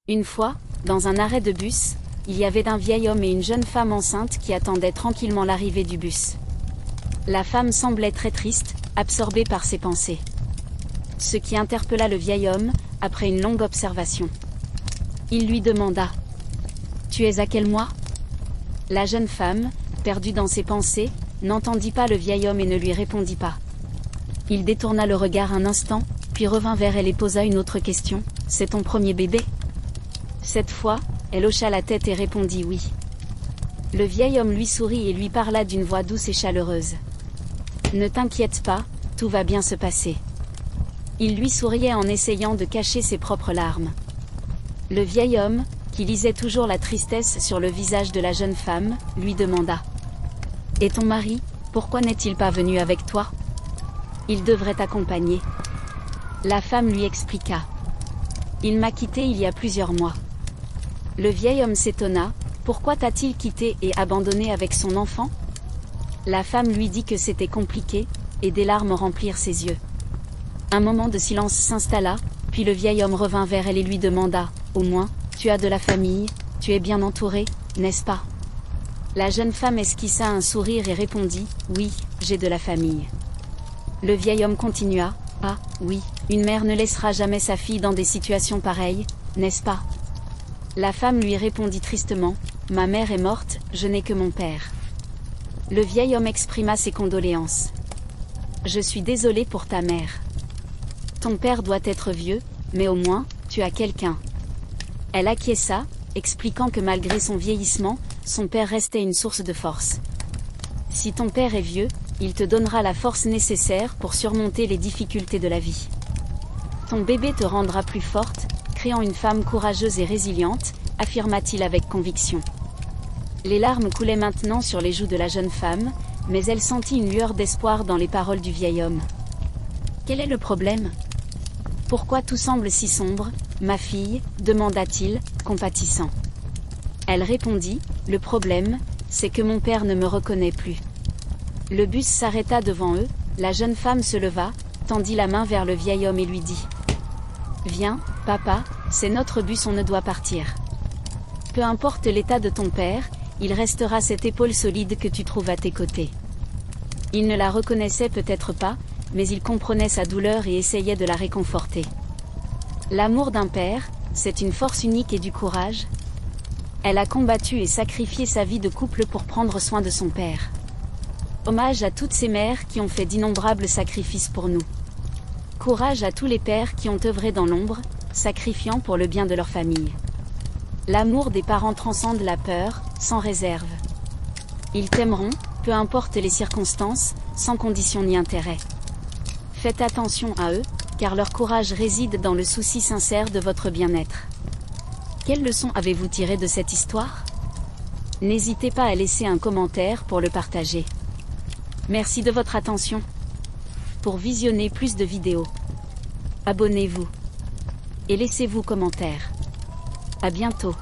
Une fois, dans un arrêt de bus, il y avait un vieil homme et une jeune femme enceinte qui attendaient tranquillement l'arrivée du bus. La femme semblait très triste, absorbée par ses pensées. Ce qui interpella le vieil homme, après une longue observation. Il lui demanda : « Tu es à quel mois ?» La jeune femme, perdue dans ses pensées, n'entendit pas le vieil homme et ne lui répondit pas. Il détourna le regard un instant, puis revint vers elle et posa une autre question : « C'est ton premier bébé ?» Cette fois, elle hocha la tête et répondit oui. Le vieil homme lui sourit et lui parla d'une voix douce et chaleureuse. « Ne t'inquiète pas, tout va bien se passer. » Il lui souriait en essayant de cacher ses propres larmes. Le vieil homme, qui lisait toujours la tristesse sur le visage de la jeune femme, lui demanda : « Et ton mari, pourquoi n'est-il pas venu avec toi ? Il devrait t'accompagner. » La femme lui expliqua : « Il m'a quitté il y a plusieurs mois. » Le vieil homme s'étonna : « Pourquoi t'a-t-il quitté et abandonné avec son enfant ?» La femme lui dit que c'était compliqué, et des larmes remplirent ses yeux. Un moment de silence s'installa, puis le vieil homme revint vers elle et lui demanda : « Au moins, tu as de la famille, tu es bien entourée, n'est-ce pas ?» La jeune femme esquissa un sourire et répondit : « Oui, j'ai de la famille. » Le vieil homme continua : « Ah, oui, une mère ne laissera jamais sa fille dans des situations pareilles, n'est-ce pas ?» La femme lui répondit tristement : « Ma mère est morte, je n'ai que mon père. » Le vieil homme exprima ses condoléances. « Je suis désolé pour ta mère. Ton père doit être vieux, mais au moins, tu as quelqu'un. » Elle acquiesça, expliquant que malgré son vieillissement, son père restait une source de force. « Si ton père est vieux, il te donnera la force nécessaire pour surmonter les difficultés de la vie. Ton bébé te rendra plus forte, créant une femme courageuse et résiliente, » affirma-t-il avec conviction. Les larmes coulaient maintenant sur les joues de la jeune femme, mais elle sentit une lueur d'espoir dans les paroles du vieil homme. « Quel est le problème ? Pourquoi tout semble si sombre, ma fille ?» demanda-t-il, compatissant. Elle répondit : « Le problème, c'est que mon père ne me reconnaît plus. » Le bus s'arrêta devant eux, la jeune femme se leva, tendit la main vers le vieil homme et lui dit : « Viens, papa, c'est notre bus, on ne doit partir. Peu importe l'état de ton père, il restera cette épaule solide que tu trouves à tes côtés. » Il ne la reconnaissait peut-être pas, mais il comprenait sa douleur et essayait de la réconforter. L'amour d'un père, c'est une force unique et du courage. Elle a combattu et sacrifié sa vie de couple pour prendre soin de son père. Hommage à toutes ces mères qui ont fait d'innombrables sacrifices pour nous. Courage à tous les pères qui ont œuvré dans l'ombre, sacrifiant pour le bien de leur famille. L'amour des parents transcende la peur, sans réserve. Ils t'aimeront, peu importe les circonstances, sans condition ni intérêt. Faites attention à eux, car leur courage réside dans le souci sincère de votre bien-être. Quelle leçon avez-vous tiré de cette histoire ? N'hésitez pas à laisser un commentaire pour le partager. Merci de votre attention. Pour visionner plus de vidéos, abonnez-vous et laissez-vous commentaire. À bientôt.